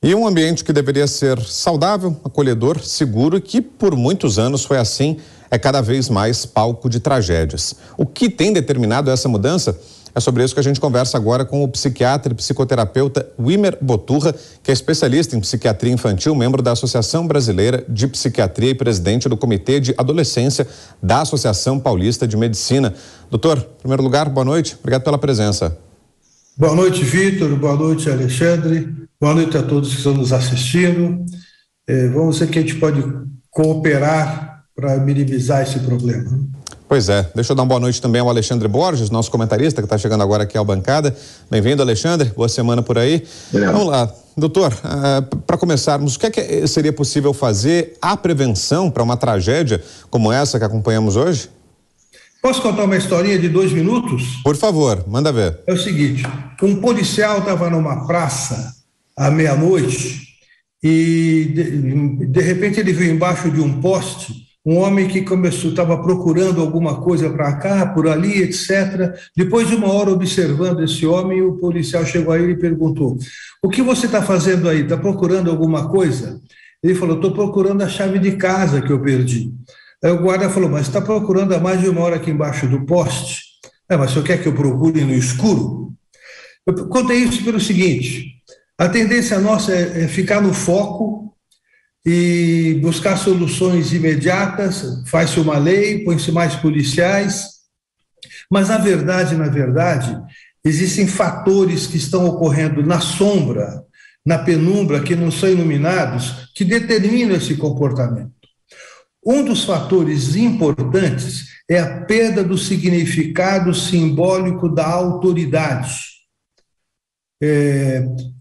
E um ambiente que deveria ser saudável, acolhedor, seguro e que por muitos anos foi assim, é cada vez mais palco de tragédias. O que tem determinado essa mudança? É sobre isso que a gente conversa agora com o psiquiatra e psicoterapeuta Wimmer Boturra, que é especialista em psiquiatria infantil, membro da Associação Brasileira de Psiquiatria e presidente do Comitê de Adolescência da Associação Paulista de Medicina. Doutor, em primeiro lugar, boa noite, obrigado pela presença. Boa noite, Vitor, boa noite, Alexandre, boa noite a todos que estão nos assistindo. Vamos ver que a gente pode cooperar para minimizar esse problema. Pois é, deixa eu dar uma boa noite também ao Alexandre Borges, nosso comentarista que está chegando agora aqui à bancada. Bem-vindo, Alexandre, boa semana por aí. Vamos lá, doutor, para começarmos, o que é que seria possível fazer a prevenção para uma tragédia como essa que acompanhamos hoje? Posso contar uma historinha de 2 minutos? Por favor, manda ver. É o seguinte, um policial estava numa praça à meia-noite e de repente ele viu embaixo de um poste um homem que estava procurando alguma coisa para cá, por ali, etc. Depois de uma hora observando esse homem, o policial chegou a ele e perguntou: o que você está fazendo aí? Está procurando alguma coisa? Ele falou: estou procurando a chave de casa que eu perdi. Aí o guarda falou: mas está procurando há mais de uma hora aqui embaixo do poste? Mas o senhor quer que eu procure no escuro? Eu contei isso pelo seguinte: a tendência nossa é ficar no foco e buscar soluções imediatas, faz-se uma lei, põe-se mais policiais, mas na verdade, existem fatores que estão ocorrendo na sombra, na penumbra, que não são iluminados, que determinam esse comportamento. Um dos fatores importantes é a perda do significado simbólico da autoridade.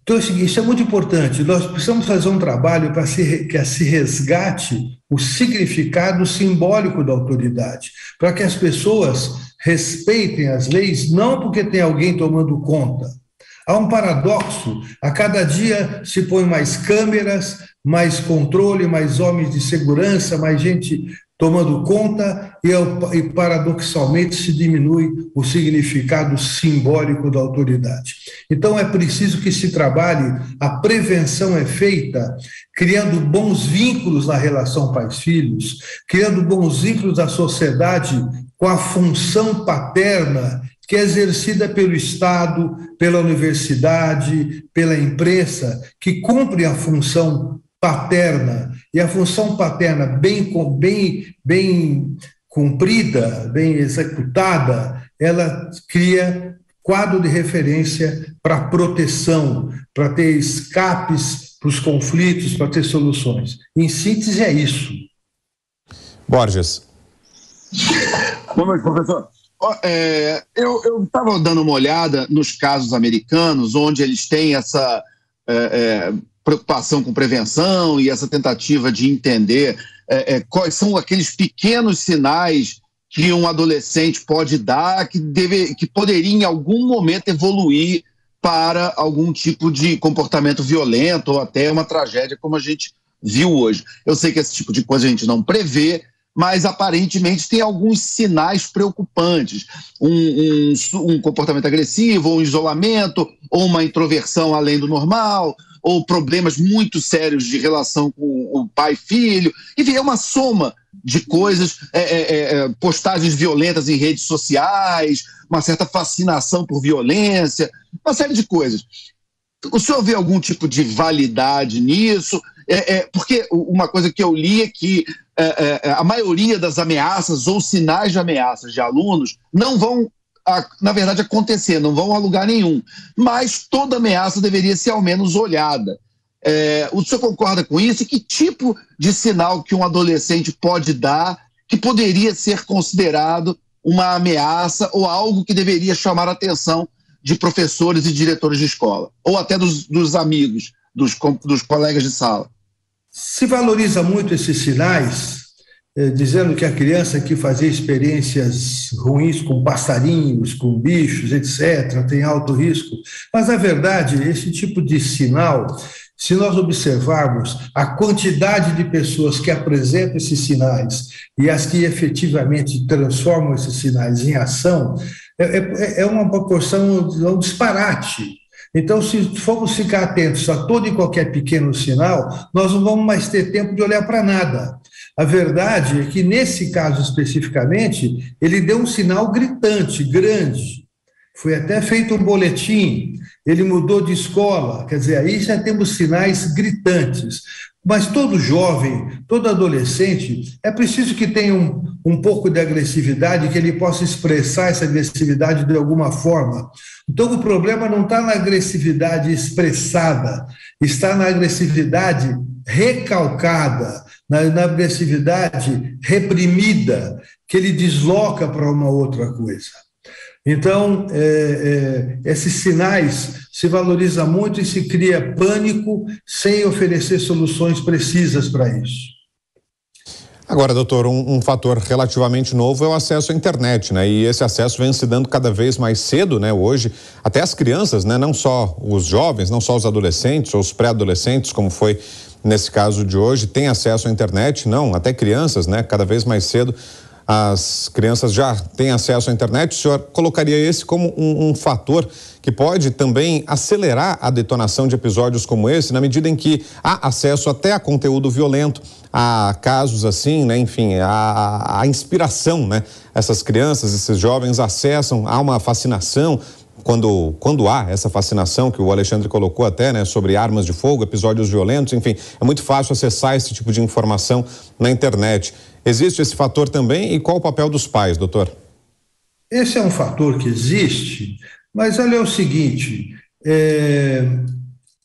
Então, isso é muito importante. Nós precisamos fazer um trabalho para que se resgate o significado simbólico da autoridade, para que as pessoas respeitem as leis, não porque tem alguém tomando conta. Há um paradoxo: a cada dia se põe mais câmeras, mais controle, mais homens de segurança, mais gente tomando conta e paradoxalmente se diminui o significado simbólico da autoridade. Então é preciso que se trabalhe, a prevenção é feita criando bons vínculos na relação pais-filhos, criando bons vínculos da sociedade com a função paterna que é exercida pelo Estado, pela universidade, pela imprensa, que cumpre a função paterna, e a função paterna bem cumprida, bem executada, ela cria quadro de referência para proteção, para ter escapes para os conflitos, para ter soluções. Em síntese, é isso. Borges. Boa noite, professor. Eu estava dando uma olhada nos casos americanos, onde eles têm essa preocupação com prevenção e essa tentativa de entender quais são aqueles pequenos sinais que um adolescente pode dar que poderia em algum momento evoluir para algum tipo de comportamento violento ou até uma tragédia como a gente viu hoje. Eu sei que esse tipo de coisa a gente não prevê, mas aparentemente tem alguns sinais preocupantes, um comportamento agressivo, ou um isolamento, ou uma introversão além do normal, ou problemas muito sérios de relação com o pai e filho. Enfim, é uma soma de coisas, postagens violentas em redes sociais, uma certa fascinação por violência, uma série de coisas. O senhor vê algum tipo de validade nisso? Porque uma coisa que eu li é que a maioria das ameaças ou sinais de ameaças de alunos não vão, na verdade, acontecer, não vão a lugar nenhum. Mas toda ameaça deveria ser ao menos olhada. O senhor concorda com isso? E que tipo de sinal que um adolescente pode dar que poderia ser considerado uma ameaça ou algo que deveria chamar a atenção de professores e diretores de escola? Ou até dos amigos, dos colegas de sala? Se valoriza muito esses sinais, dizendo que a criança que fazia experiências ruins com passarinhos, com bichos, etc., tem alto risco. Mas, na verdade, esse tipo de sinal, se nós observarmos a quantidade de pessoas que apresentam esses sinais e as que efetivamente transformam esses sinais em ação, é uma proporção, um disparate. Então, se formos ficar atentos a todo e qualquer pequeno sinal, nós não vamos mais ter tempo de olhar para nada. A verdade é que, nesse caso especificamente, ele deu um sinal gritante, grande. Foi até feito um boletim, ele mudou de escola, quer dizer, aí já temos sinais gritantes. Mas todo jovem, todo adolescente, é preciso que tenha um pouco de agressividade, que ele possa expressar essa agressividade de alguma forma. Então, o problema não está na agressividade expressada, está na agressividade recalcada, na agressividade reprimida, que ele desloca para uma outra coisa. Então, esses sinais se valoriza muito e se cria pânico sem oferecer soluções precisas para isso. Agora, doutor, um fator relativamente novo é o acesso à internet, né? E esse acesso vem se dando cada vez mais cedo, né? Hoje, até as crianças, né? Não só os jovens, não só os adolescentes ou os pré-adolescentes, como foi nesse caso de hoje, têm acesso à internet, não, até crianças, né? Cada vez mais cedo. As crianças já têm acesso à internet. O senhor colocaria esse como um fator que pode também acelerar a detonação de episódios como esse, na medida em que há acesso até a conteúdo violento, a casos assim, né? Enfim, a inspiração, né? Essas crianças, esses jovens acessam, há uma fascinação. Quando há essa fascinação que o Alexandre colocou até, né, sobre armas de fogo, episódios violentos, enfim, é muito fácil acessar esse tipo de informação na internet. Existe esse fator também, e qual o papel dos pais, doutor? Esse é um fator que existe, mas olha o seguinte,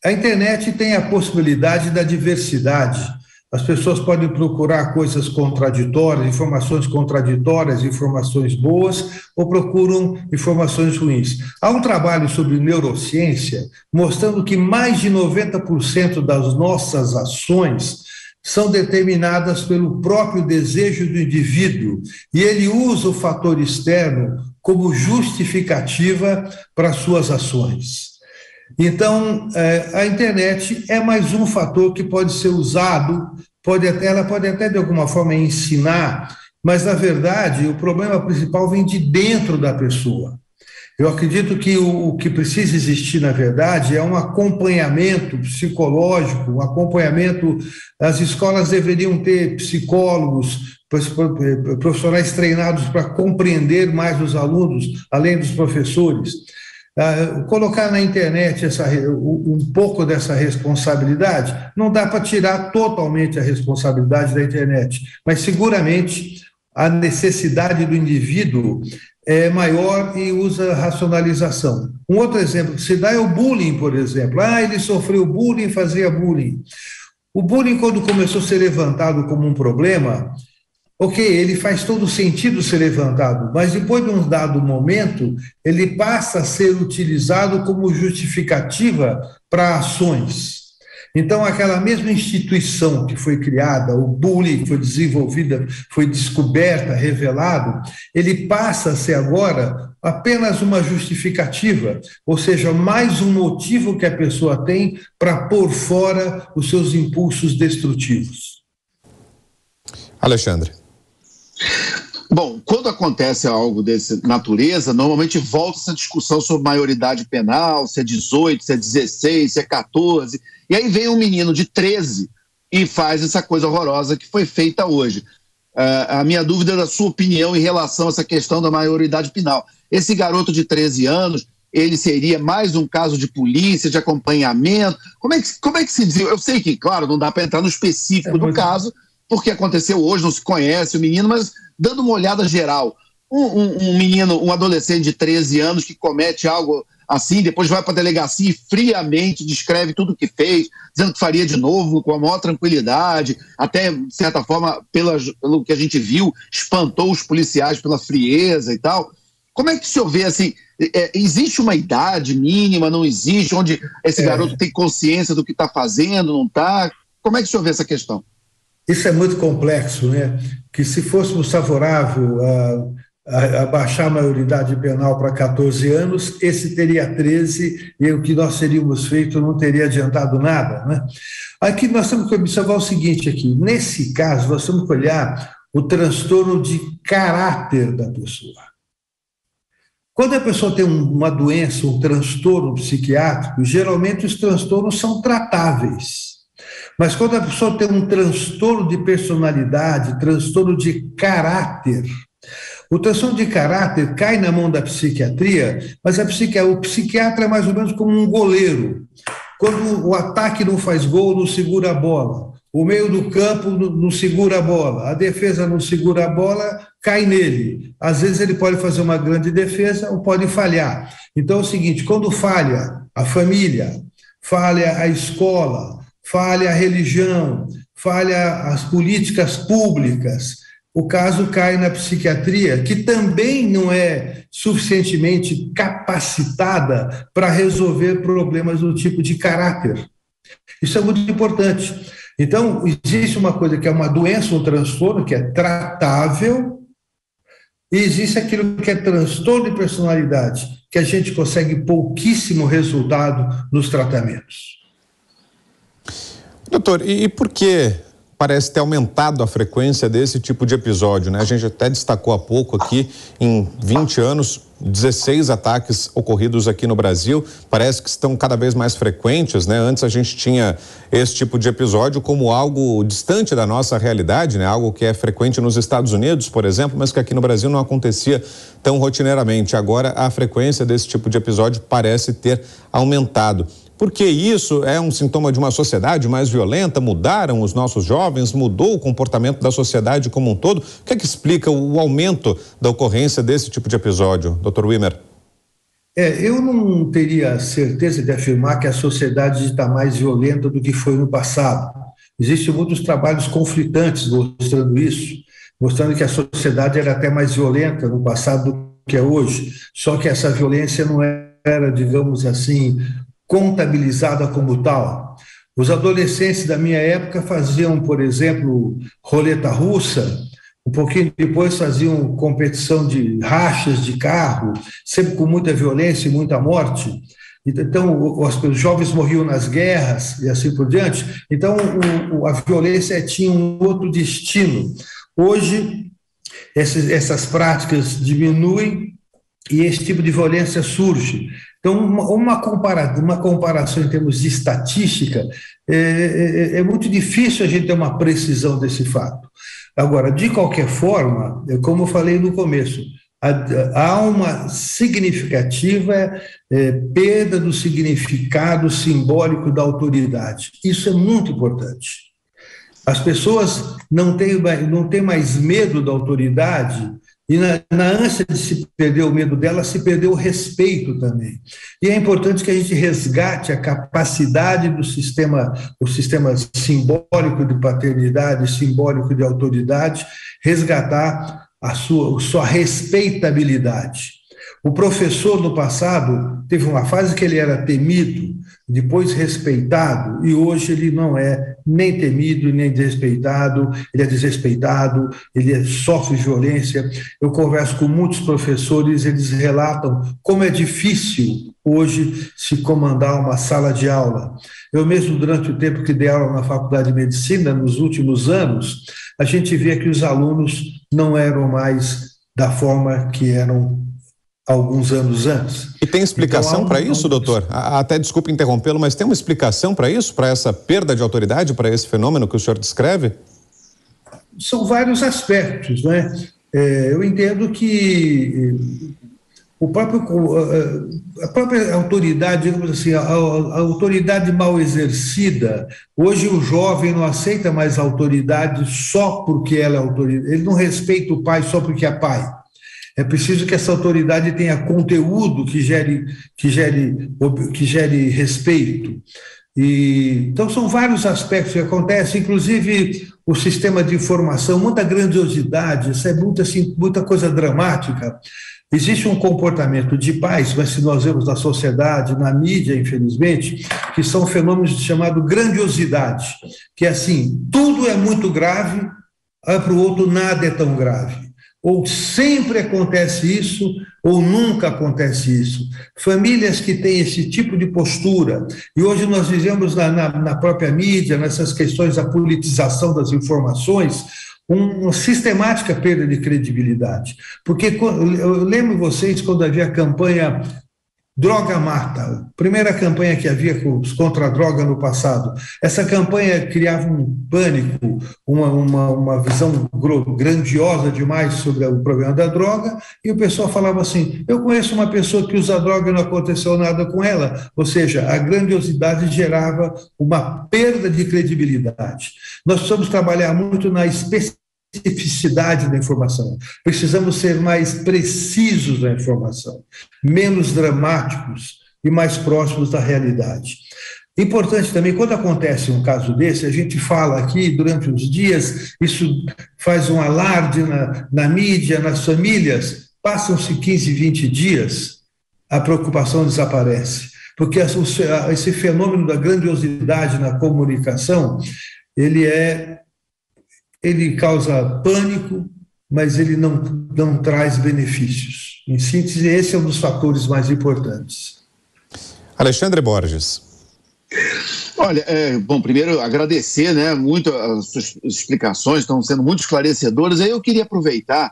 a internet tem a possibilidade da diversidade. As pessoas podem procurar coisas contraditórias, informações boas, ou procuram informações ruins. Há um trabalho sobre neurociência mostrando que mais de 90% das nossas ações são determinadas pelo próprio desejo do indivíduo, e ele usa o fator externo como justificativa para suas ações. Então, a internet é mais um fator que pode ser usado, ela pode até de alguma forma ensinar, mas na verdade o problema principal vem de dentro da pessoa. Eu acredito que o que precisa existir, na verdade, é um acompanhamento psicológico, um acompanhamento. As escolas deveriam ter psicólogos, profissionais treinados para compreender mais os alunos, além dos professores. Colocar na internet um pouco dessa responsabilidade, não dá para tirar totalmente a responsabilidade da internet, mas seguramente a necessidade do indivíduo é maior e usa racionalização. Um outro exemplo que se dá é o bullying, por exemplo. Ele sofreu bullying, fazia bullying. O bullying, quando começou a ser levantado como um problema, ok, ele faz todo sentido ser levantado, mas depois de um dado momento, ele passa a ser utilizado como justificativa para ações. Então, aquela mesma instituição que foi criada, o bullying que foi desenvolvida, foi descoberta, revelado, ele passa a ser agora apenas uma justificativa, ou seja, mais um motivo que a pessoa tem para pôr fora os seus impulsos destrutivos. Alexandre. Bom, quando acontece algo dessa natureza, normalmente volta essa discussão sobre maioridade penal, se é 18, se é 16, se é 14, e aí vem um menino de 13 e faz essa coisa horrorosa que foi feita hoje. A minha dúvida é da sua opinião em relação a essa questão da maioridade penal. Esse garoto de 13 anos, ele seria mais um caso de polícia, de acompanhamento? Como é que se diz? Eu sei que, claro, não dá para entrar no específico do caso, porque aconteceu hoje, não se conhece o menino, mas dando uma olhada geral, um menino, um adolescente de 13 anos que comete algo assim, depois vai para a delegacia e friamente descreve tudo o que fez, dizendo que faria de novo com a maior tranquilidade, até, de certa forma, pelo que a gente viu, espantou os policiais pela frieza e tal. Como é que o senhor vê, assim, existe uma idade mínima, não existe, onde esse garoto tem consciência do que está fazendo, não está? Como é que o senhor vê essa questão? Isso é muito complexo, né? Que se fôssemos favorável a baixar a maioridade penal para 14 anos, esse teria 13 e o que nós teríamos feito não teria adiantado nada, né? Aqui nós temos que observar o seguinte aqui, nesse caso nós temos que olhar o transtorno de caráter da pessoa. Quando a pessoa tem uma doença, um transtorno psiquiátrico, geralmente os transtornos são tratáveis. Mas quando a pessoa tem um transtorno de personalidade, transtorno de caráter, o transtorno de caráter cai na mão da psiquiatria, mas o psiquiatra é mais ou menos como um goleiro. Quando o ataque não faz gol, não segura a bola. O meio do campo não segura a bola. A defesa não segura a bola, cai nele. Às vezes ele pode fazer uma grande defesa ou pode falhar. Então é o seguinte, quando falha a família, falha a escola, falha a religião, falha as políticas públicas, o caso cai na psiquiatria, que também não é suficientemente capacitada para resolver problemas do tipo de caráter. Isso é muito importante. Então, existe uma coisa que é uma doença, um transtorno, que é tratável, e existe aquilo que é transtorno de personalidade, que a gente consegue pouquíssimo resultado nos tratamentos. Doutor, e por que parece ter aumentado a frequência desse tipo de episódio, né? A gente até destacou há pouco aqui, em 20 anos, 16 ataques ocorridos aqui no Brasil, parece que estão cada vez mais frequentes, né? Antes a gente tinha esse tipo de episódio como algo distante da nossa realidade, né? Algo que é frequente nos Estados Unidos, por exemplo, mas que aqui no Brasil não acontecia tão rotineiramente. Agora a frequência desse tipo de episódio parece ter aumentado. Porque isso é um sintoma de uma sociedade mais violenta? Mudaram os nossos jovens? Mudou o comportamento da sociedade como um todo? O que é que explica o aumento da ocorrência desse tipo de episódio, Dr. Wimmer? Eu não teria certeza de afirmar que a sociedade está mais violenta do que foi no passado. Existem muitos trabalhos conflitantes mostrando isso, mostrando que a sociedade era até mais violenta no passado do que é hoje. Só que essa violência não era, digamos assim, contabilizada como tal. Os adolescentes da minha época faziam, por exemplo, roleta russa, um pouquinho depois faziam competição de rachas de carro, sempre com muita violência e muita morte. Então, os jovens morriam nas guerras e assim por diante. Então, a violência tinha um outro destino. Hoje, essas práticas diminuem e esse tipo de violência surge. Então, uma comparação em termos de estatística, é muito difícil a gente ter uma precisão desse fato. Agora, de qualquer forma, como eu falei no começo, há uma significativa perda do significado simbólico da autoridade. Isso é muito importante. As pessoas não têm mais medo da autoridade. E na ânsia de se perder o medo dela, se perdeu o respeito também. E é importante que a gente resgate a capacidade do sistema, o sistema simbólico de paternidade, simbólico de autoridade, resgatar a sua respeitabilidade. O professor, no passado, teve uma fase que ele era temido, depois respeitado, e hoje ele não é nem temido, nem desrespeitado, ele é desrespeitado, ele sofre violência. Eu converso com muitos professores, eles relatam como é difícil hoje se comandar uma sala de aula. Eu mesmo, durante o tempo que dei aula na Faculdade de Medicina, nos últimos anos, a gente vê que os alunos não eram mais da forma que eram alguns anos antes. E tem explicação para isso, doutor? Até desculpe interrompê-lo, mas tem uma explicação para isso, para essa perda de autoridade, para esse fenômeno que o senhor descreve? São vários aspectos, né? Eu entendo que a própria autoridade, digamos assim, a autoridade mal exercida, hoje o jovem não aceita mais a autoridade só porque ela é autoridade, ele não respeita o pai só porque é pai. É preciso que essa autoridade tenha conteúdo que gere respeito. Então, são vários aspectos que acontecem, inclusive o sistema de informação, muita grandiosidade, isso é muita coisa dramática. Existe um comportamento de pais, mas se nós vemos na sociedade, na mídia, infelizmente, que são fenômenos chamados grandiosidade, que é assim, tudo é muito grave, para o outro nada é tão grave. Ou sempre acontece isso, ou nunca acontece isso. Famílias que têm esse tipo de postura, e hoje nós vivemos na própria mídia, nessas questões da politização das informações, uma sistemática perda de credibilidade. Porque eu lembro vocês quando havia a campanha Droga Mata, primeira campanha que havia contra a droga no passado. Essa campanha criava um pânico, uma visão grandiosa demais sobre o problema da droga, e o pessoal falava assim, eu conheço uma pessoa que usa droga e não aconteceu nada com ela. Ou seja, a grandiosidade gerava uma perda de credibilidade. Nós precisamos trabalhar muito na especificidade da informação. Precisamos ser mais precisos na informação, menos dramáticos e mais próximos da realidade. Importante também, quando acontece um caso desse, a gente fala aqui durante os dias, isso faz um alarde na mídia, nas famílias, passam-se 15, 20 dias, a preocupação desaparece, porque esse fenômeno da grandiosidade na comunicação, ele causa pânico, mas ele não traz benefícios. Em síntese, esse é um dos fatores mais importantes. Alexandre Borges. Olha, bom, primeiro agradecer, né, muito as suas explicações, estão sendo muito esclarecedoras. Aí eu queria aproveitar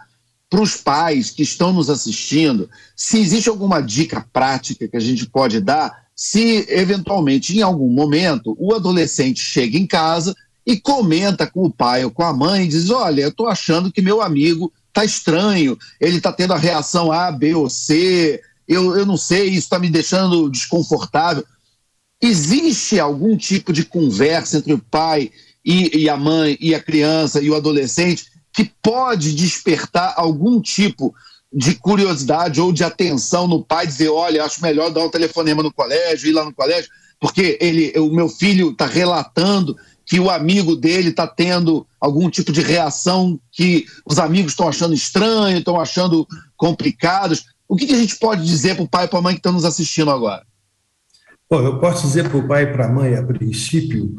para os pais que estão nos assistindo, se existe alguma dica prática que a gente pode dar, se eventualmente, em algum momento, o adolescente chega em casa e comenta com o pai ou com a mãe e diz, olha, eu estou achando que meu amigo está estranho, ele está tendo a reação A, B ou C, eu não sei, isso está me deixando desconfortável. Existe algum tipo de conversa entre o pai e a mãe e a criança e o adolescente que pode despertar algum tipo de curiosidade ou de atenção no pai, dizer, olha, acho melhor dar um telefonema no colégio, ir lá no colégio, porque o meu filho está relatando que o amigo dele está tendo algum tipo de reação que os amigos estão achando estranho, estão achando complicados. O que a gente pode dizer para o pai e para a mãe que estão nos assistindo agora? Bom, eu posso dizer para o pai e para a mãe, a princípio,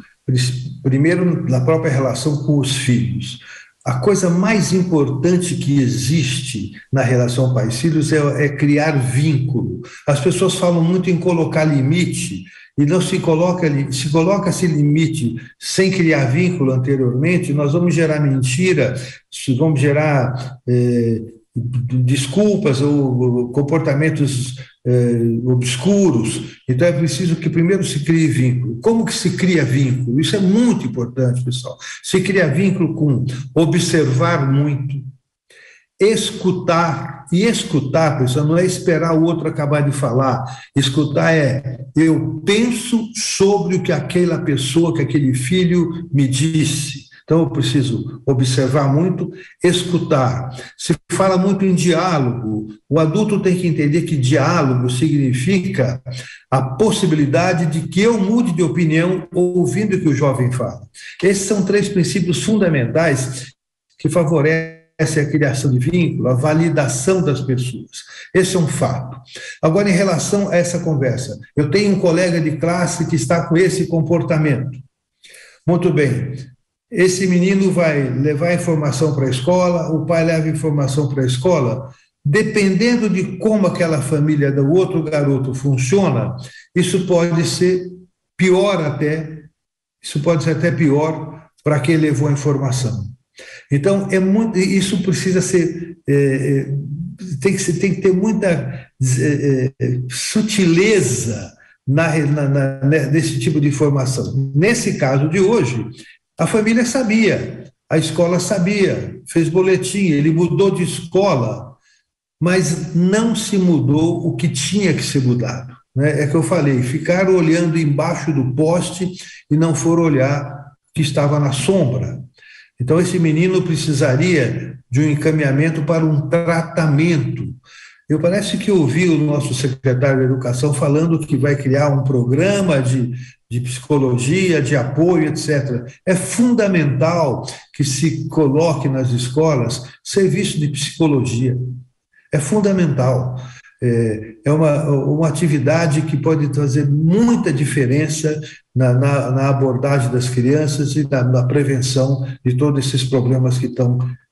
primeiro na própria relação com os filhos. A coisa mais importante que existe na relação pai-filhos é criar vínculo. As pessoas falam muito em colocar limite, e não se coloca-se limite sem criar vínculo anteriormente, nós vamos gerar mentira, vamos gerar desculpas ou comportamentos obscuros. Então é preciso que primeiro se crie vínculo. Como que se cria vínculo? Isso é muito importante, pessoal. Se cria vínculo com observar muito, escutar. E escutar, pessoal, não é esperar o outro acabar de falar. Escutar eu penso sobre o que aquela pessoa, que aquele filho me disse. Então eu preciso observar muito, escutar. Se fala muito em diálogo, o adulto tem que entender que diálogo significa a possibilidade de que eu mude de opinião ouvindo o que o jovem fala. Esses são 3 princípios fundamentais que favorecem a criação de vínculo, a validação das pessoas. Esse é um fato. Agora, em relação a essa conversa, eu tenho um colega de classe que está com esse comportamento. Muito bem. Esse menino vai levar informação para a escola, o pai leva informação para a escola. Dependendo de como aquela família do outro garoto funciona, isso pode ser pior até, isso pode ser até pior para quem levou a informação. Então, isso precisa ser, tem que ter muita sutileza nesse tipo de informação. Nesse caso de hoje, a família sabia, a escola sabia, fez boletim, ele mudou de escola, mas não se mudou o que tinha que ser mudado. Né? É que eu falei, ficaram olhando embaixo do poste e não foram olhar o que estava na sombra. Então, esse menino precisaria de um encaminhamento para um tratamento. Eu parece que ouvi o nosso secretário de Educação falando que vai criar um programa de psicologia, de apoio, etc. É fundamental que se coloque nas escolas serviço de psicologia. É fundamental. É uma atividade que pode trazer muita diferença na abordagem das crianças e na prevenção de todos esses problemas que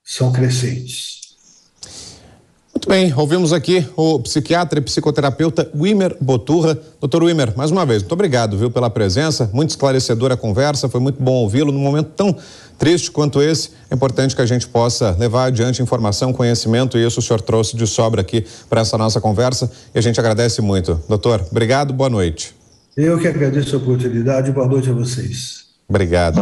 são crescentes. Muito Muito bem, ouvimos aqui o psiquiatra e psicoterapeuta Wimmer Boturra. Doutor Wimmer, mais uma vez, muito obrigado, viu, pela presença, muito esclarecedora a conversa, foi muito bom ouvi-lo num momento tão triste quanto esse. É importante que a gente possa levar adiante informação, conhecimento, e isso o senhor trouxe de sobra aqui para essa nossa conversa, e a gente agradece muito. Doutor, obrigado, boa noite. Eu que agradeço a oportunidade, boa noite a vocês. Obrigado.